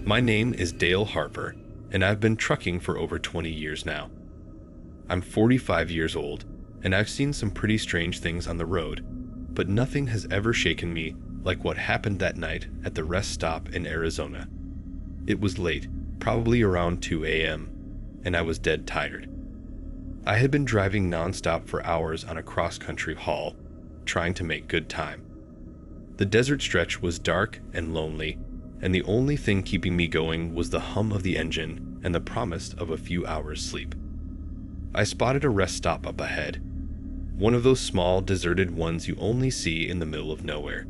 My name is Dale Harper, and I've been trucking for over 20 years now. I'm 45 years old, and I've seen some pretty strange things on the road, but nothing has ever shaken me like what happened that night at the rest stop in Arizona. It was late, probably around 2 a.m., and I was dead tired. I had been driving nonstop for hours on a cross-country haul, trying to make good time. The desert stretch was dark and lonely, and the only thing keeping me going was the hum of the engine and the promise of a few hours' sleep. I spotted a rest stop up ahead, one of those small, deserted ones you only see in the middle of nowhere.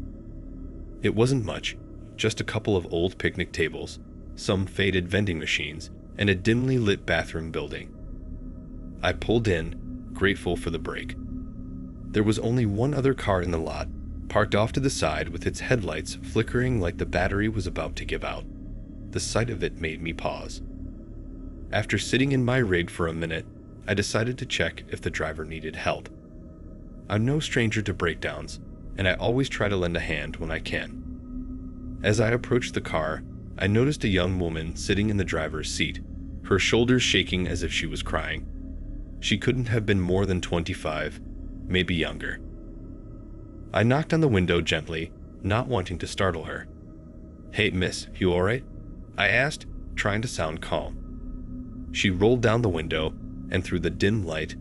It wasn't much, just a couple of old picnic tables, some faded vending machines, and a dimly lit bathroom building. I pulled in, grateful for the break. There was only one other car in the lot, parked off to the side with its headlights flickering like the battery was about to give out. The sight of it made me pause. After sitting in my rig for a minute, I decided to check if the driver needed help. I'm no stranger to breakdowns, and I always try to lend a hand when I can. As I approached the car, I noticed a young woman sitting in the driver's seat, her shoulders shaking as if she was crying. She couldn't have been more than 25, maybe younger. I knocked on the window gently, not wanting to startle her. "Hey, miss, you alright?" I asked, trying to sound calm. She rolled down the window, and through the dim light,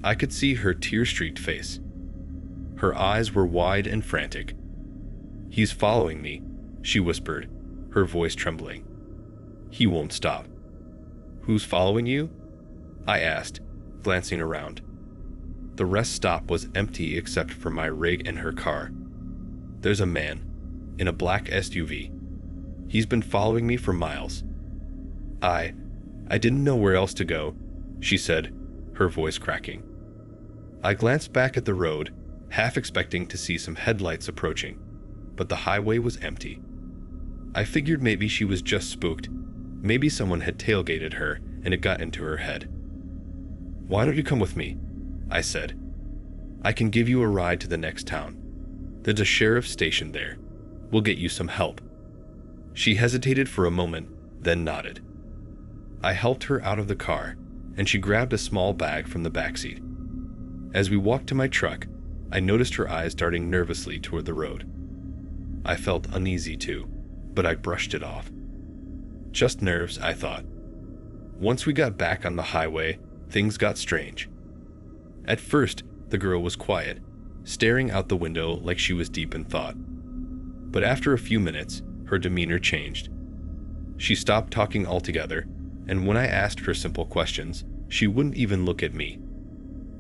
I could see her tear-streaked face. Her eyes were wide and frantic. "He's following me," she whispered, her voice trembling. "He won't stop." "Who's following you?" I asked, glancing around. The rest stop was empty except for my rig and her car. "There's a man, in a black SUV. He's been following me for miles." I didn't know where else to go," she said, her voice cracking. I glanced back at the road, half expecting to see some headlights approaching, but the highway was empty. I figured maybe she was just spooked. Maybe someone had tailgated her and it got into her head. "Why don't you come with me?" I said. "I can give you a ride to the next town. There's a sheriff's station there. We'll get you some help." She hesitated for a moment, then nodded. I helped her out of the car, and she grabbed a small bag from the backseat. As we walked to my truck, I noticed her eyes darting nervously toward the road. I felt uneasy too, but I brushed it off. Just nerves, I thought. Once we got back on the highway, things got strange. At first, the girl was quiet, staring out the window like she was deep in thought. But after a few minutes, her demeanor changed. She stopped talking altogether, and when I asked her simple questions, she wouldn't even look at me.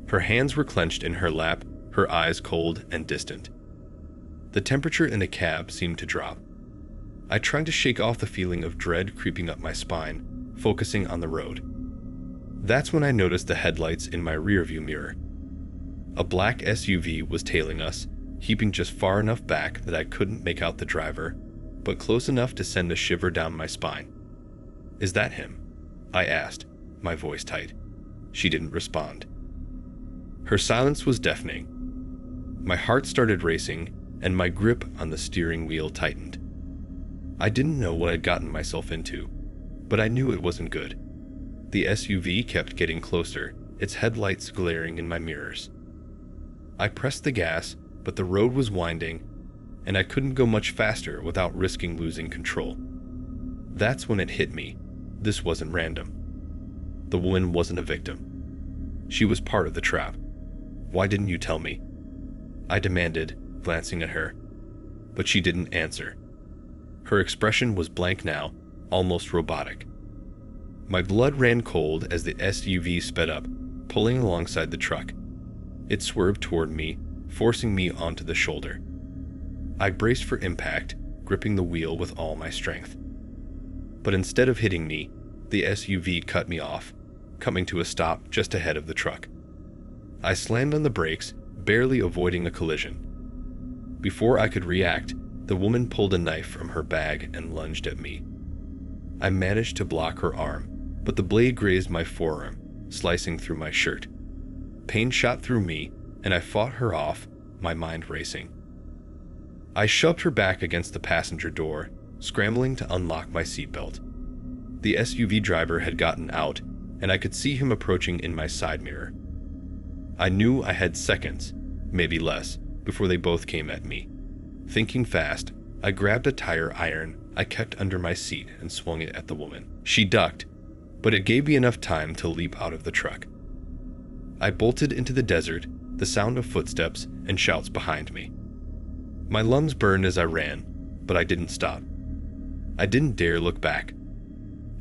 Her hands were clenched in her lap, her eyes cold and distant. The temperature in the cab seemed to drop. I tried to shake off the feeling of dread creeping up my spine, focusing on the road. That's when I noticed the headlights in my rearview mirror. A black SUV was tailing us, heaping just far enough back that I couldn't make out the driver, but close enough to send a shiver down my spine. "Is that him?" I asked, my voice tight. She didn't respond. Her silence was deafening. My heart started racing, and my grip on the steering wheel tightened. I didn't know what I'd gotten myself into, but I knew it wasn't good. The SUV kept getting closer, its headlights glaring in my mirrors. I pressed the gas, but the road was winding, and I couldn't go much faster without risking losing control. That's when it hit me. This wasn't random. The woman wasn't a victim. She was part of the trap. "Why didn't you tell me?" I demanded, glancing at her. But she didn't answer. Her expression was blank now, almost robotic. My blood ran cold as the SUV sped up, pulling alongside the truck. It swerved toward me, forcing me onto the shoulder. I braced for impact, gripping the wheel with all my strength. But instead of hitting me, the SUV cut me off, coming to a stop just ahead of the truck. I slammed on the brakes, barely avoiding a collision. Before I could react, the woman pulled a knife from her bag and lunged at me. I managed to block her arm, but the blade grazed my forearm, slicing through my shirt. Pain shot through me, and I fought her off, my mind racing. I shoved her back against the passenger door, scrambling to unlock my seatbelt. The SUV driver had gotten out, and I could see him approaching in my side mirror. I knew I had seconds, maybe less, before they both came at me. Thinking fast, I grabbed a tire iron I kept under my seat and swung it at the woman. She ducked, but it gave me enough time to leap out of the truck. I bolted into the desert, the sound of footsteps and shouts behind me. My lungs burned as I ran, but I didn't stop. I didn't dare look back.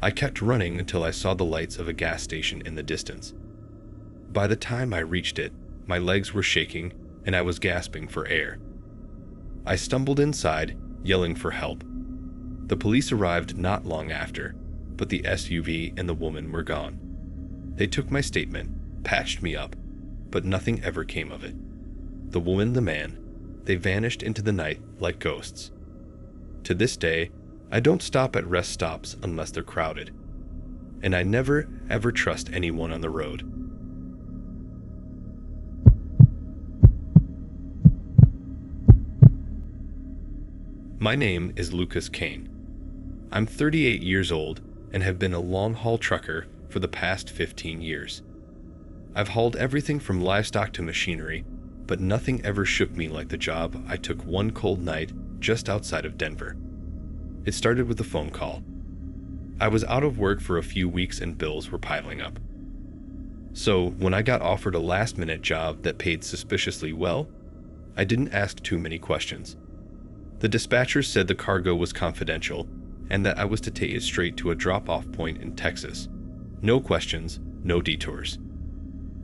I kept running until I saw the lights of a gas station in the distance. By the time I reached it, my legs were shaking and I was gasping for air. I stumbled inside, yelling for help. The police arrived not long after, but the SUV and the woman were gone. They took my statement, patched me up, but nothing ever came of it. The woman, the man, they vanished into the night like ghosts. To this day, I don't stop at rest stops unless they're crowded, and I never ever trust anyone on the road. My name is Lucas Kane. I'm 38 years old and have been a long-haul trucker for the past 15 years. I've hauled everything from livestock to machinery, but nothing ever shook me like the job I took one cold night just outside of Denver. It started with a phone call. I was out of work for a few weeks and bills were piling up. So when I got offered a last-minute job that paid suspiciously well, I didn't ask too many questions. The dispatcher said the cargo was confidential and that I was to take it straight to a drop-off point in Texas. No questions, no detours.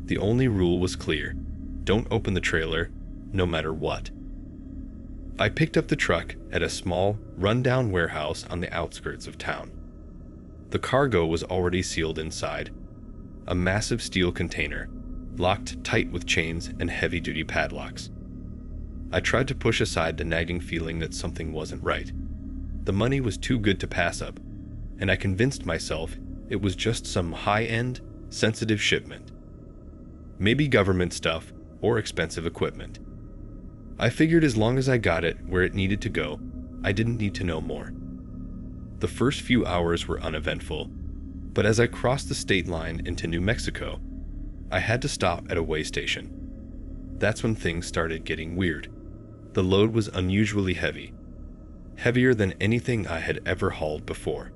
The only rule was clear: don't open the trailer, no matter what. I picked up the truck at a small, run-down warehouse on the outskirts of town. The cargo was already sealed inside, a massive steel container, locked tight with chains and heavy-duty padlocks. I tried to push aside the nagging feeling that something wasn't right. The money was too good to pass up, and I convinced myself it was just some high-end, sensitive shipment. Maybe government stuff or expensive equipment. I figured as long as I got it where it needed to go, I didn't need to know more. The first few hours were uneventful, but as I crossed the state line into New Mexico, I had to stop at a way station. That's when things started getting weird. The load was unusually heavy, heavier than anything I had ever hauled before.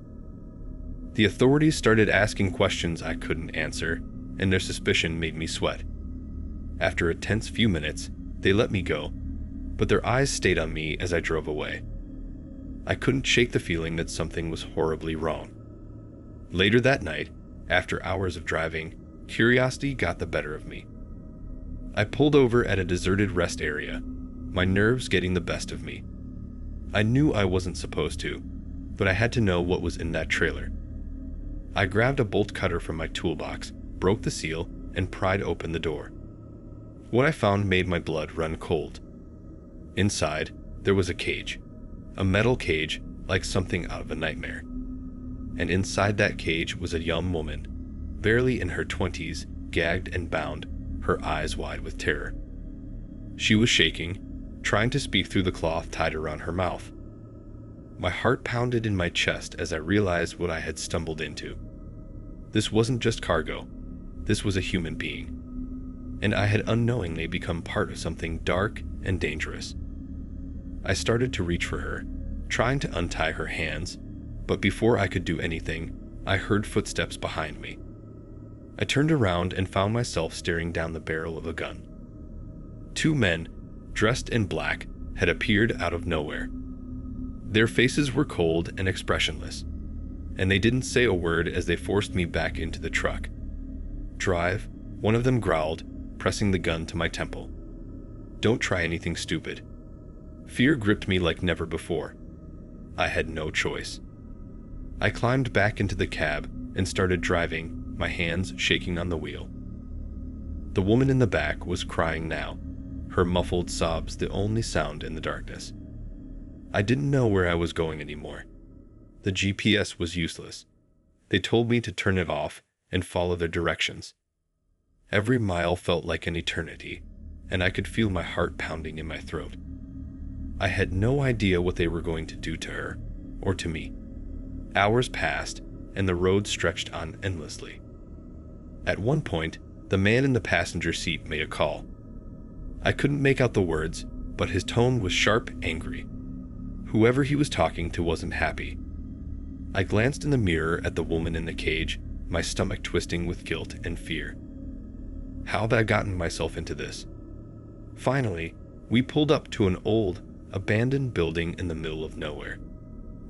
The authorities started asking questions I couldn't answer, and their suspicion made me sweat. After a tense few minutes, they let me go, but their eyes stayed on me as I drove away. I couldn't shake the feeling that something was horribly wrong. Later that night, after hours of driving, curiosity got the better of me. I pulled over at a deserted rest area, my nerves getting the best of me. I knew I wasn't supposed to, but I had to know what was in that trailer. I grabbed a bolt cutter from my toolbox, broke the seal, and pried open the door. What I found made my blood run cold. Inside, there was a cage, a metal cage like something out of a nightmare. And inside that cage was a young woman, barely in her 20s, gagged and bound, her eyes wide with terror. She was shaking, trying to speak through the cloth tied around her mouth. My heart pounded in my chest as I realized what I had stumbled into. This wasn't just cargo, this was a human being, and I had unknowingly become part of something dark and dangerous. I started to reach for her, trying to untie her hands, but before I could do anything, I heard footsteps behind me. I turned around and found myself staring down the barrel of a gun. Two men, dressed in black, had appeared out of nowhere. Their faces were cold and expressionless, and they didn't say a word as they forced me back into the truck. "Drive," one of them growled, pressing the gun to my temple. "Don't try anything stupid." Fear gripped me like never before. I had no choice. I climbed back into the cab and started driving, my hands shaking on the wheel. The woman in the back was crying now, her muffled sobs the only sound in the darkness. I didn't know where I was going anymore. The GPS was useless. They told me to turn it off and follow their directions. Every mile felt like an eternity, and I could feel my heart pounding in my throat. I had no idea what they were going to do to her, or to me. Hours passed, and the road stretched on endlessly. At one point, the man in the passenger seat made a call. I couldn't make out the words, but his tone was sharp, angry. Whoever he was talking to wasn't happy. I glanced in the mirror at the woman in the cage, my stomach twisting with guilt and fear. How had I gotten myself into this? Finally, we pulled up to an old, abandoned building in the middle of nowhere.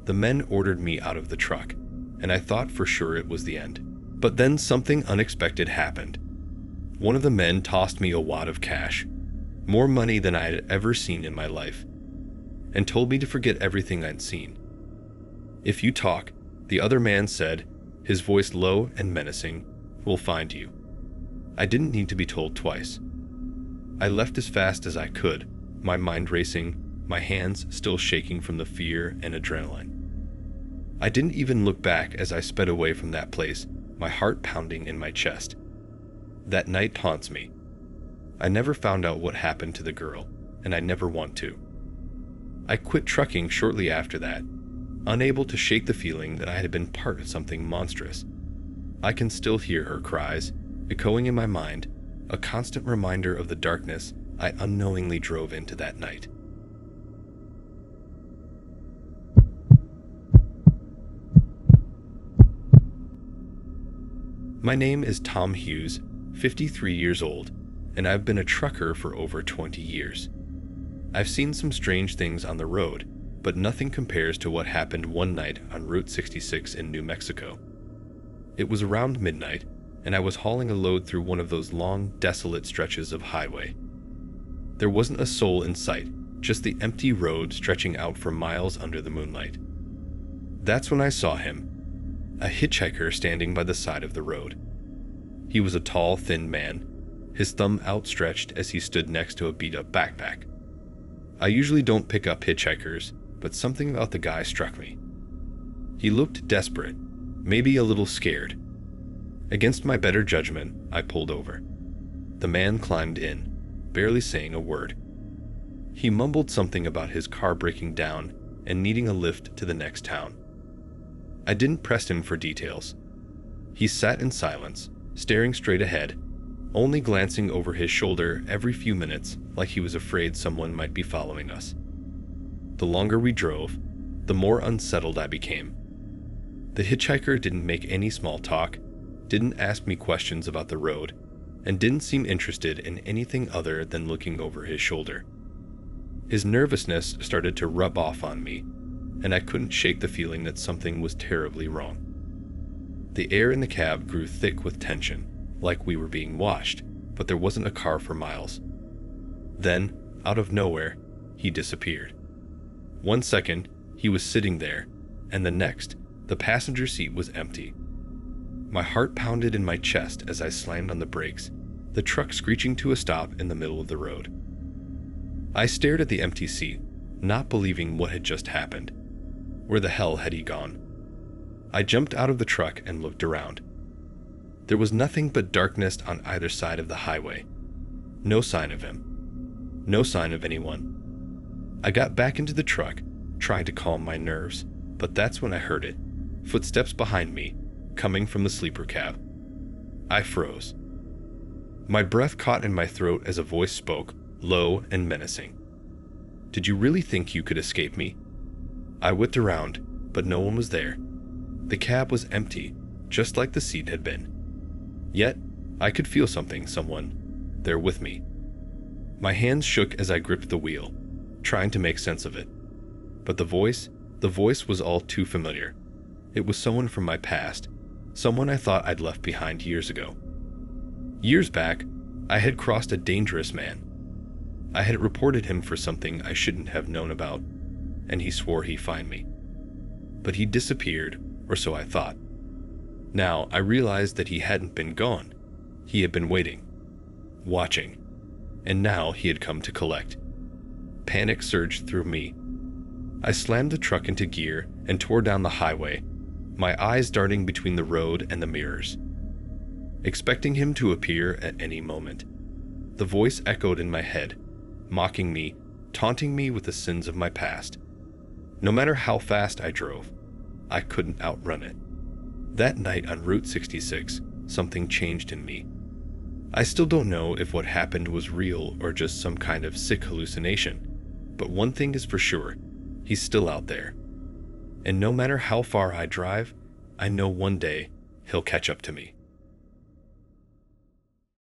The men ordered me out of the truck, and I thought for sure it was the end. But then something unexpected happened. One of the men tossed me a wad of cash, more money than I had ever seen in my life, and told me to forget everything I'd seen. "If you talk," the other man said, his voice low and menacing, "we'll find you." I didn't need to be told twice. I left as fast as I could, my mind racing, my hands still shaking from the fear and adrenaline. I didn't even look back as I sped away from that place, my heart pounding in my chest. That night haunts me. I never found out what happened to the girl, and I never want to. I quit trucking shortly after that, unable to shake the feeling that I had been part of something monstrous. I can still hear her cries, echoing in my mind, a constant reminder of the darkness I unknowingly drove into that night. My name is Tom Hughes, 53 years old, and I've been a trucker for over 20 years. I've seen some strange things on the road, but nothing compares to what happened one night on Route 66 in New Mexico. It was around midnight, and I was hauling a load through one of those long, desolate stretches of highway. There wasn't a soul in sight, just the empty road stretching out for miles under the moonlight. That's when I saw him, a hitchhiker standing by the side of the road. He was a tall, thin man, his thumb outstretched as he stood next to a beat-up backpack. I usually don't pick up hitchhikers, but something about the guy struck me. He looked desperate, maybe a little scared. Against my better judgment, I pulled over. The man climbed in, barely saying a word. He mumbled something about his car breaking down and needing a lift to the next town. I didn't press him for details. He sat in silence, staring straight ahead, only glancing over his shoulder every few minutes like he was afraid someone might be following us. The longer we drove, the more unsettled I became. The hitchhiker didn't make any small talk, didn't ask me questions about the road, and didn't seem interested in anything other than looking over his shoulder. His nervousness started to rub off on me, and I couldn't shake the feeling that something was terribly wrong. The air in the cab grew thick with tension, like we were being watched, but there wasn't a car for miles. Then, out of nowhere, he disappeared. 1 second, he was sitting there, and the next, the passenger seat was empty. My heart pounded in my chest as I slammed on the brakes, the truck screeching to a stop in the middle of the road. I stared at the empty seat, not believing what had just happened. Where the hell had he gone? I jumped out of the truck and looked around. There was nothing but darkness on either side of the highway. No sign of him. No sign of anyone. I got back into the truck, trying to calm my nerves, but that's when I heard it. Footsteps behind me, coming from the sleeper cab. I froze. My breath caught in my throat as a voice spoke, low and menacing. "Did you really think you could escape me?" I whipped around, but no one was there. The cab was empty, just like the seat had been. Yet, I could feel someone, there with me. My hands shook as I gripped the wheel, trying to make sense of it. But the voice was all too familiar. It was someone from my past, someone I thought I'd left behind years ago. Years back, I had crossed a dangerous man. I had reported him for something I shouldn't have known about, and he swore he'd find me. But he disappeared, or so I thought. Now I realized that he hadn't been gone. He had been waiting, watching, and now he had come to collect. Panic surged through me. I slammed the truck into gear and tore down the highway, my eyes darting between the road and the mirrors, expecting him to appear at any moment. The voice echoed in my head, mocking me, taunting me with the sins of my past. No matter how fast I drove, I couldn't outrun it. That night on Route 66, something changed in me. I still don't know if what happened was real or just some kind of sick hallucination, but one thing is for sure, he's still out there. And no matter how far I drive, I know one day he'll catch up to me.